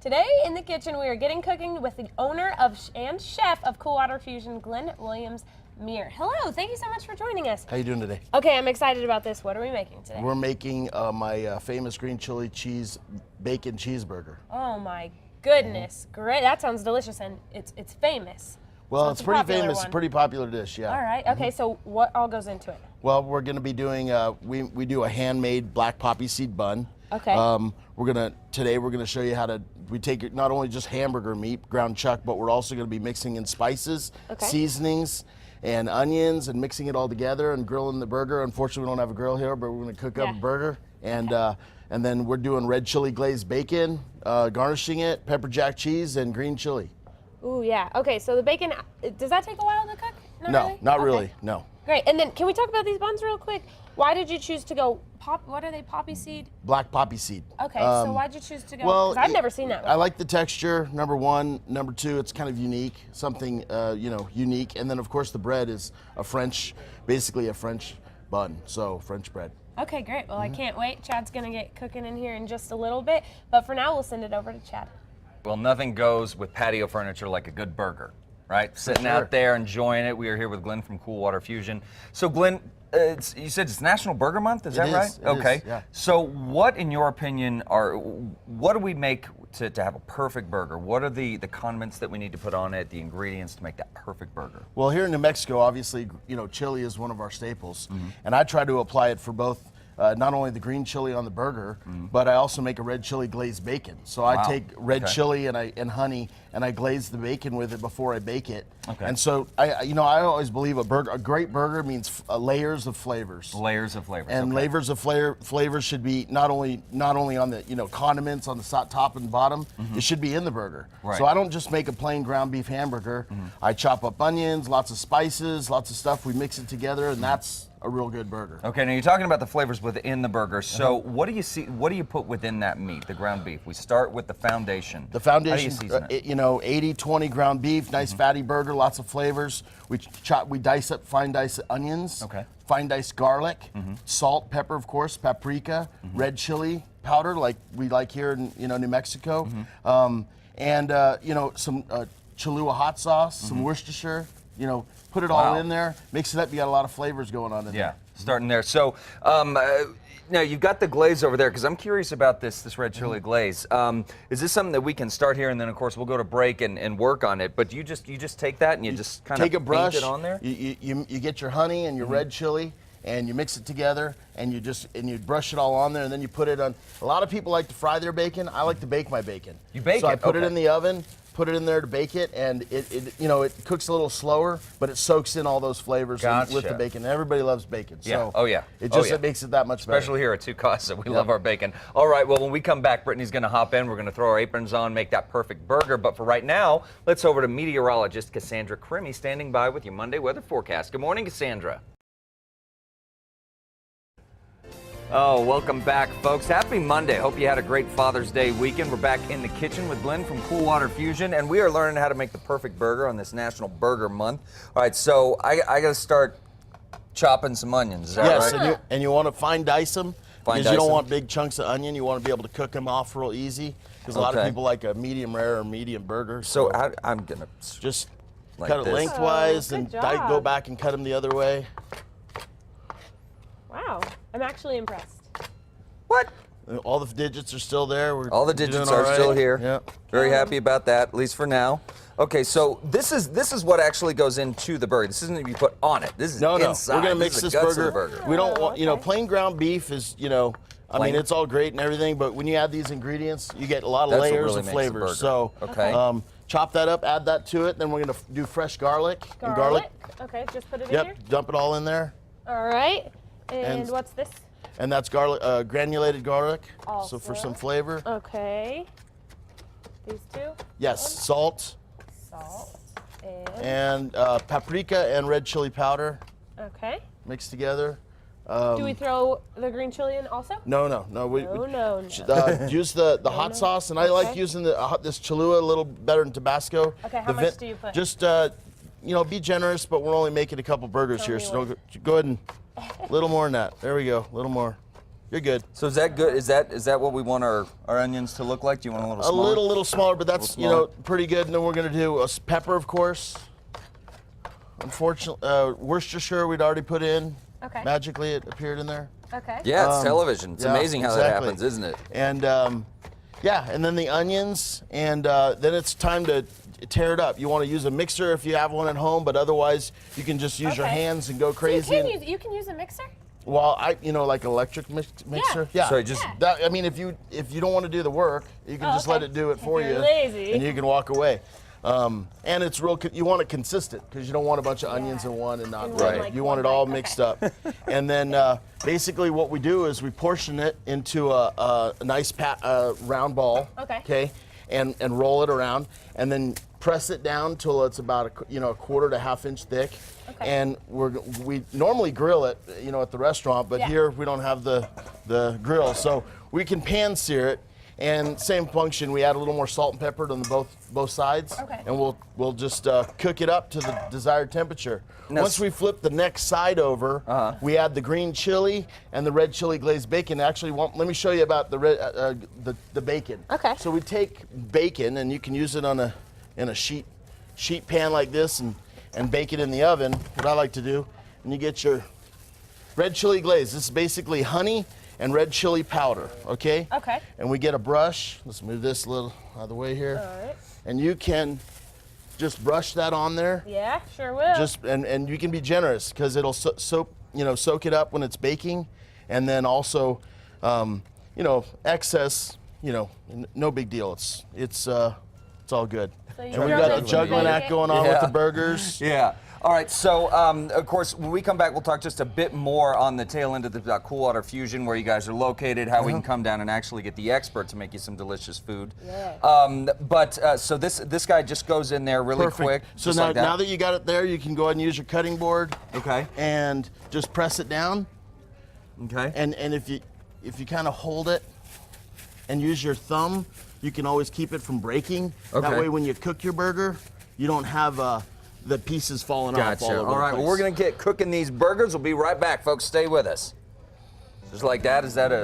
Today in the kitchen, we are getting cooking with the owner of and chef of Cool Water Fusion, Glenn Williams-Meyer. Hello, thank you so much for joining us. How you doing today? Okay, I'm excited about this. What are we making today? We're making my famous green chili cheese bacon cheeseburger. Oh my goodness, great! That sounds delicious, and it's famous. Well, So it's pretty famous, one. pretty popular dish, yeah. All right. Okay, so what all goes into it? Well, we're going to be doing we do a handmade black poppy seed bun. Okay. Today we're gonna show you how to. We take not only just hamburger meat, ground chuck, but we're also going to be mixing in spices, seasonings, and onions, and mixing it all together and grilling the burger. Unfortunately, we don't have a grill here, but we're going to cook up a burger, and then we're doing red chili glazed bacon, garnishing it, pepper jack cheese, and green chili. Ooh, yeah. Okay, so the bacon, does that take a while to cook? Not really. No. Great. And then can we talk about these buns real quick? Why did you choose to go what are they, poppy seed? Black poppy seed. Okay, so why'd you choose to go? Well, because I've never seen that before. I like the texture, number one. Number two, it's kind of unique, something, unique. And then, of course, the bread is basically a French bun, so French bread. Okay, great. Well, I can't wait. Chad's going to get cooking in here in just a little bit. But for now, we'll send it over to Chad. Well, nothing goes with patio furniture like a good burger, right? Sitting out there enjoying it. We are here with Glenn from Cool Water Fusion. So, Glenn, you said it's National Burger Month, is that right? Okay. Yeah. So what, in your opinion, what do we make to have a perfect burger? What are the condiments that we need to put on it, the ingredients to make that perfect burger? Well, here in New Mexico, obviously, chili is one of our staples. And I try to apply it for both not only the green chili on the burger, but I also make a red chili glazed bacon. So I take red chili and honey, and I glaze the bacon with it before I bake it. Okay. And so I always believe a great burger means layers of flavors. Layers of flavors. And layers of flavors should be not only on the condiments on the top and bottom. It should be in the burger. Right. So I don't just make a plain ground beef hamburger. I chop up onions, lots of spices, lots of stuff. We mix it together, and that's a real good burger. Okay, now you're talking about the flavors within the burger. So what do you see? What do you put within that meat, the ground beef? We start with the foundation. The foundation, how do you season it? 80-20 ground beef, nice fatty burger, lots of flavors. We dice up fine diced onions, fine diced garlic, salt, pepper, of course, paprika, red chili powder, like we like here in New Mexico, and some Cholula hot sauce, some Worcestershire. Put it all in there, mix it up. You got a lot of flavors going on in there. Yeah, starting there. So now you've got the glaze over there, because I'm curious about this red chili glaze. Is this something that we can start here, and then of course we'll go to break and work on it? But you just take that and you just kind of paint it on there. You get your honey and your red chili, and you mix it together, and you brush it all on there, and then you put it on. A lot of people like to fry their bacon. I like to bake my bacon. You bake it? So I put it in the oven. Put it in there to bake it, and it cooks a little slower, but it soaks in all those flavors with the bacon. Everybody loves bacon, so it makes it that much better. Especially here at Two Casa, we love our bacon. All right, well, when we come back, Brittany's going to hop in. We're going to throw our aprons on, make that perfect burger. But for right now, let's over to meteorologist Cassandra Crimmy standing by with your Monday weather forecast. Good morning, Cassandra. Oh, welcome back, folks. Happy Monday. Hope you had a great Father's Day weekend. We're back in the kitchen with Glenn from Cool Water Fusion, and we are learning how to make the perfect burger on this National Burger Month. All right, so I got to start chopping some onions. Is that right? Yes, and you want to fine dice them, because you don't want big chunks of onion. You want to be able to cook them off real easy, because a lot of people like a medium rare or medium burger. So I'm going to just cut it lengthwise and go back and cut them the other way. Wow, I'm actually impressed. What? All the digits are still there. All the digits are still here. Yep. Very happy about that, at least for now. Okay, so this is what actually goes into the burger. This isn't to be put on it. This is inside. We're gonna mix this burger. We don't want, plain ground beef is, I mean, it's all great and everything, but when you add these ingredients, you get a lot of layers of flavors. So, chop that up, add that to it. Then we're gonna do fresh garlic. Garlic. Okay, just put it in here. Yep, dump it all in there. All right. And what's this? And that's garlic, granulated garlic. Also. So for some flavor. Okay. These two? Yes, salt. Salt. And paprika and red chili powder. Okay. Mixed together. Do we throw the green chili in also? No. Use the hot sauce, and I like using this Cholula a little better than Tabasco. Okay, how much do you put? Just be generous, but we're only making a couple burgers here, so go ahead and a little more than that. There we go, a little more. You're good. So is that good? Is that what we want our onions to look like? Do you want a little smaller? A little smaller, but that's pretty good. And then we're gonna do a pepper, of course. Unfortunately, Worcestershire we'd already put in. Okay. Magically, it appeared in there. Okay. Yeah, it's television. It's amazing how that happens, isn't it? And yeah, and then the onions, and then it's time to tear it up. You want to use a mixer if you have one at home, but otherwise you can just use your hands and go crazy. So you can use a mixer? Well, like electric mixer. Yeah. So just I mean, if you don't want to do the work, you can just let it do it for you. Lazy. And you can walk away. And it's you want it consistent because you don't want a bunch of onions in one and not right. Like you want it all mixed up. And then basically what we do is we portion it into a nice round ball. Okay. And roll it around, and then press it down till it's about a quarter to half-inch thick. Okay. And we normally grill it, at the restaurant, but here we don't have the grill, so we can pan sear it. And same function, we add a little more salt and pepper on both sides, and we'll just cook it up to the desired temperature. Once we flip the next side over, we add the green chili and the red chili glazed bacon. Actually, let me show you about the bacon. Okay. So we take bacon, and you can use it in a sheet pan like this, and bake it in the oven. What I like to do, and you get your red chili glaze. This is basically honey and red chili powder, okay? Okay. And we get a brush. Let's move this a little out of the way here. All right. And you can just brush that on there. Yeah, sure will. And you can be generous because it'll soak it up when it's baking, and then also, excess, no big deal. It's all good. So and we've got the juggling act going on with the burgers. Yeah. All right, so of course, when we come back, we'll talk just a bit more on the tail end of the Cool Water Fusion, where you guys are located, how we can come down and actually get the expert to make you some delicious food. Yeah. So this guy just goes in there really quick. So now that you got it there, you can go ahead and use your cutting board. Okay. And just press it down. Okay. And if you kind of hold it and use your thumb, you can always keep it from breaking. Okay. That way, when you cook your burger, you don't have the pieces falling off all over the place. All right, well, we're going to get cooking these burgers. We'll be right back, folks. Stay with us. Just like that, is that a...